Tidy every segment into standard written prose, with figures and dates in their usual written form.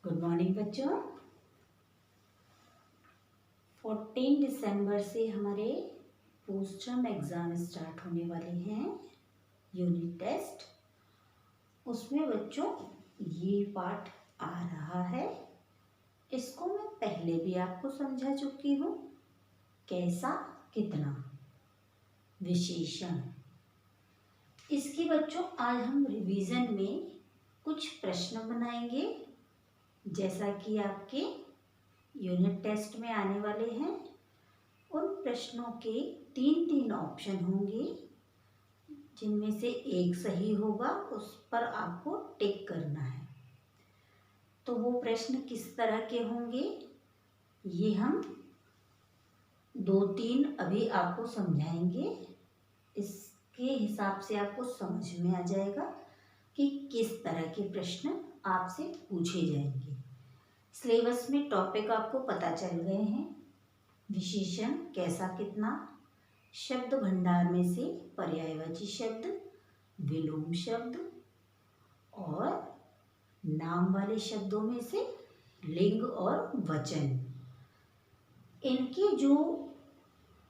Good morning बच्चों। 14 दिसंबर से हमारे पोस्ट टर्म एग्ज़ाम स्टार्ट होने वाले हैं, यूनिट टेस्ट। उसमें बच्चों ये पार्ट आ रहा है। इसको मैं पहले भी आपको समझा चुकी हूँ। कैसा, कितना, विशेषण। इसकी बच्चों आज हम रिवीजन में कुछ प्रश्न बनाएंगे, जैसा कि आपके यूनिट टेस्ट में आने वाले हैं। उन प्रश्नों के 3 ऑप्शन होंगे, जिनमें से एक सही होगा, उस पर आपको टिक करना है। तो वो प्रश्न किस तरह के होंगे, ये हम 2-3 अभी आपको समझाएंगे। इसके हिसाब से आपको समझ में आ जाएगा कि किस तरह के प्रश्न आपसे पूछे जाएंगे। सिलेबस में टॉपिक आपको पता चल गए हैं। विशेषण, कैसा, कितना, शब्द भंडार में से पर्यायवाची शब्द, विलोम शब्द और नाम वाले शब्दों में से लिंग और वचन। इनके जो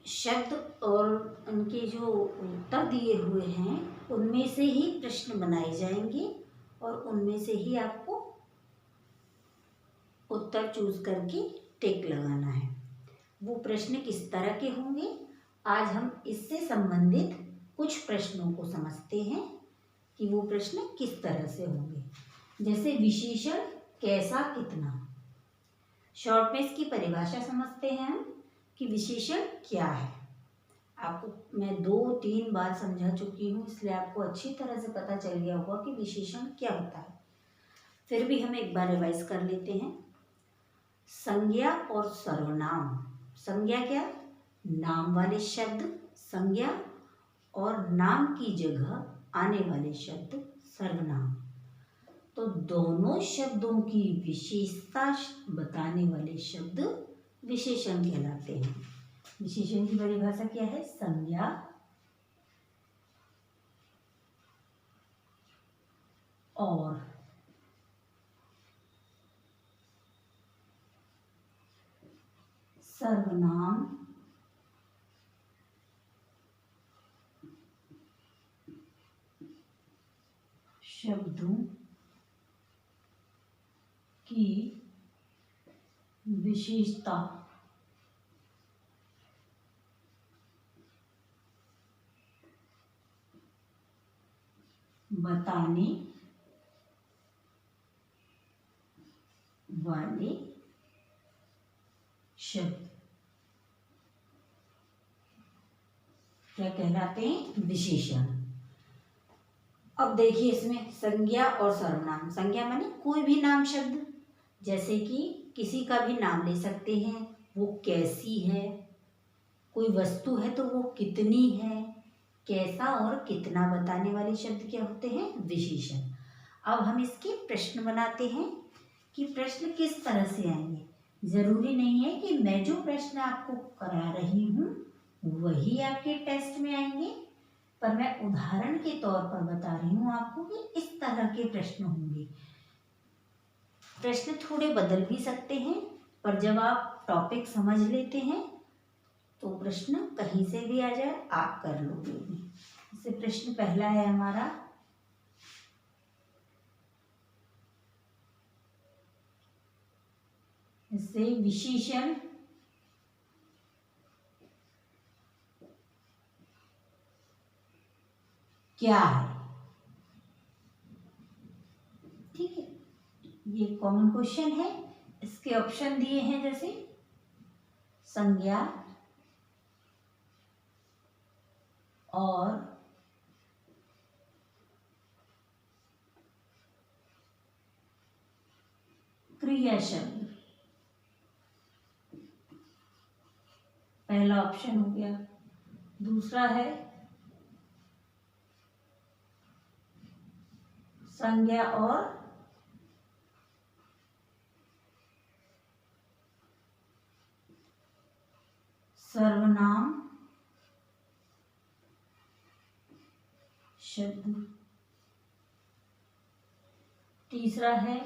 शब्द और इनके जो उत्तर दिए हुए हैं, उनमें से ही प्रश्न बनाए जाएंगे और उनमें से ही आपको उत्तर चूज करके टिक लगाना है। वो प्रश्न किस तरह के होंगे, आज हम इससे संबंधित कुछ प्रश्नों को समझते हैं कि वो प्रश्न किस तरह से होंगे। जैसे विशेषण, कैसा, कितना। शॉर्ट में इसकी परिभाषा समझते हैं हम कि विशेषण क्या है। आपको मैं 2-3 बार समझा चुकी हूँ, इसलिए आपको अच्छी तरह से पता चल गया होगा कि विशेषण क्या होता है। फिर भी हम एक बार रिवाइज कर लेते हैं। संज्ञा और सर्वनाम। संज्ञा क्या, नाम वाले शब्द संज्ञा, और नाम की जगह आने वाले शब्द सर्वनाम। तो दोनों शब्दों की विशेषता बताने वाले शब्द विशेषण कहलाते हैं। विशेषण की परिभाषा क्या है, संज्ञा और सर्वनाम शब्दों की विशेषता बताने वाले शब्द क्या कहलाते हैं, विशेषण। अब देखिए इसमें संज्ञा और सर्वनाम। संज्ञा माने कोई भी नाम शब्द, जैसे कि किसी का भी नाम ले सकते हैं। वो कैसी है, कोई वस्तु है तो वो कितनी है। कैसा और कितना बताने वाले शब्द क्या होते हैं, विशेषण। अब हम इसके प्रश्न बनाते हैं कि प्रश्न किस तरह से आएंगे। जरूरी नहीं है कि मैं जो प्रश्न आपको करा रही हूँ वही आपके टेस्ट में आएंगे, पर मैं उदाहरण के तौर पर बता रही हूँ आपको कि इस तरह के प्रश्न होंगे। प्रश्न थोड़े बदल भी सकते हैं, पर जब आप टॉपिक समझ लेते हैं तो प्रश्न कहीं से भी आ जाए आप कर लोगे। जैसे प्रश्न पहला है हमारा, इससे विशेषण क्या है। ठीक है, ये कॉमन क्वेश्चन है। इसके ऑप्शन दिए हैं, जैसे संज्ञा और क्रिया शब्द। पहला ऑप्शन हो गया। दूसरा है संज्ञा और सर्वनाम शब्द। तीसरा है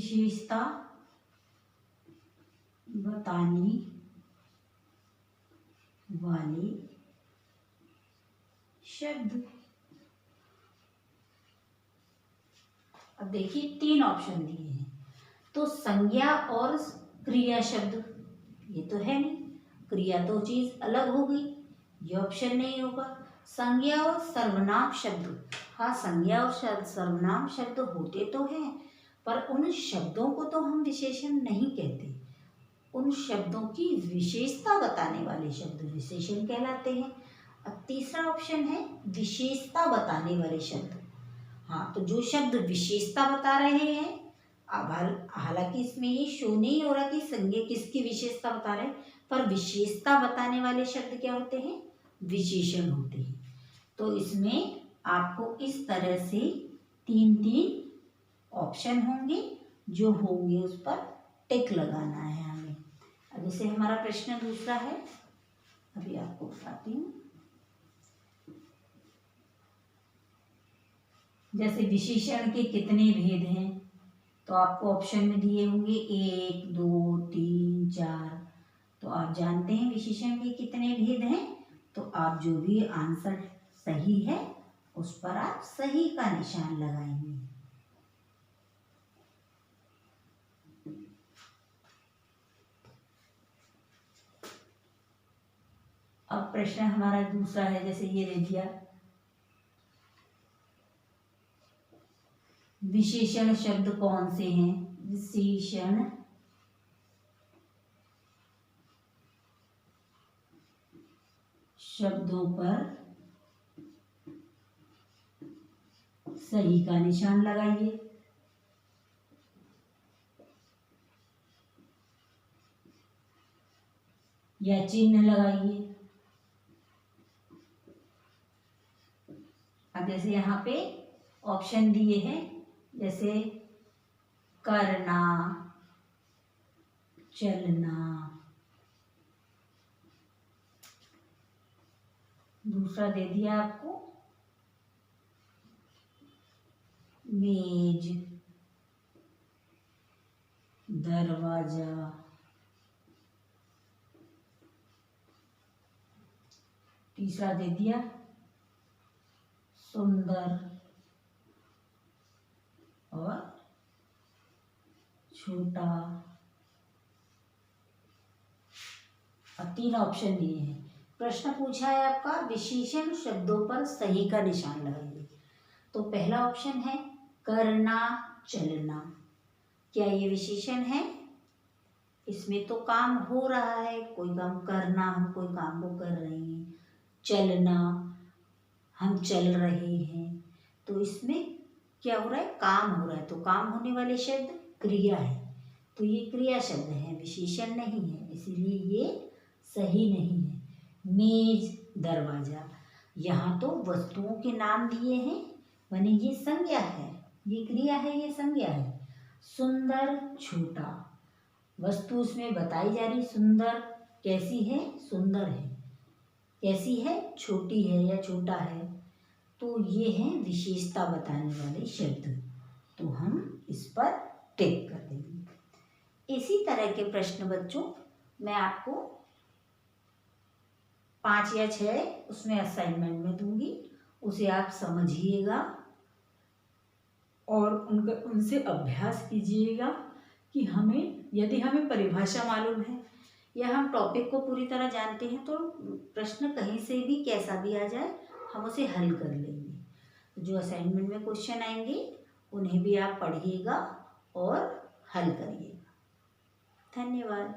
विशेषता बताने वाले शब्द। अब देखिए 3 ऑप्शन दिए हैं, तो संज्ञा और क्रिया शब्द ये तो है नहीं, क्रिया तो चीज अलग हो गई, ये ऑप्शन नहीं होगा। संज्ञा और सर्वनाम शब्द, हाँ संज्ञा और सर्वनाम शब्द होते तो हैं, पर उन शब्दों को तो हम विशेषण नहीं कहते, उन शब्दों की विशेषता बताने वाले शब्द विशेषण कहलाते हैं। अब तीसरा ऑप्शन है विशेषता बताने वाले शब्द। हाँ, तो जो शब्द विशेषता बता रहे हैं, अब हालांकि इसमें ये शो नहीं हो रहा कि संज्ञा किसकी विशेषता बता रहे हैं, पर विशेषता बताने वाले शब्द क्या होते हैं, विशेषण होते हैं। तो इसमें आपको इस तरह से 3 ऑप्शन होंगे, जो होंगे उस पर टिक लगाना है हमें। अब जैसे हमारा प्रश्न दूसरा है, अभी आपको बताती हूँ। जैसे विशेषण के कितने भेद हैं, तो आपको ऑप्शन में दिए होंगे 1 2 3 4। तो आप जानते हैं विशेषण के कितने भेद हैं, तो आप जो भी आंसर सही है उस पर आप सही का निशान लगाएंगे। अब प्रश्न हमारा दूसरा है, जैसे ये दे दिया, विशेषण शब्द कौन से हैं, विशेषण शब्दों पर सही का निशान लगाइए। या चिन्ह लगाइए। अब जैसे यहाँ पे ऑप्शन दिए हैं, जैसे करना, चलना, दूसरा दे दिया आपको मेज, दरवाजा, तीसरा दे दिया सुंदर और छोटा। अब 3 ऑप्शन दिए हैं। प्रश्न पूछा है आपका विशेषण शब्दों पर सही का निशान लगाइए। तो पहला ऑप्शन है करना, चलना। क्या ये विशेषण है? इसमें तो काम हो रहा है, कोई काम करना, हम कोई काम को कर रहे हैं। चलना, हम चल रहे हैं। तो इसमें क्या हो रहा है, काम हो रहा है। तो काम होने वाले शब्द क्रिया है, तो ये क्रिया शब्द है, विशेषण नहीं है, इसीलिए ये सही नहीं है। मेज, दरवाजा, यहाँ तो वस्तुओं के नाम दिए हैं, माने ये संज्ञा है, ये क्रिया है, ये संज्ञा है। सुंदर, छोटा, वस्तु उसमें बताई जा रही, सुंदर कैसी है, सुंदर है, कैसी है, छोटी है या छोटा है। तो ये हैं विशेषता बताने वाले शब्द, तो हम इस पर टिक कर देंगे। इसी तरह के प्रश्न बच्चों मैं आपको 5 या 6 उसमें असाइनमेंट में दूंगी, उसे आप समझिएगा और उनसे अभ्यास कीजिएगा कि यदि हमें परिभाषा मालूम है या हम टॉपिक को पूरी तरह जानते हैं, तो प्रश्न कहीं से भी कैसा भी आ जाए हम उसे हल कर लेंगे। जो असाइनमेंट में क्वेश्चन आएंगे उन्हें भी आप पढ़िएगा और हल करिएगा। धन्यवाद।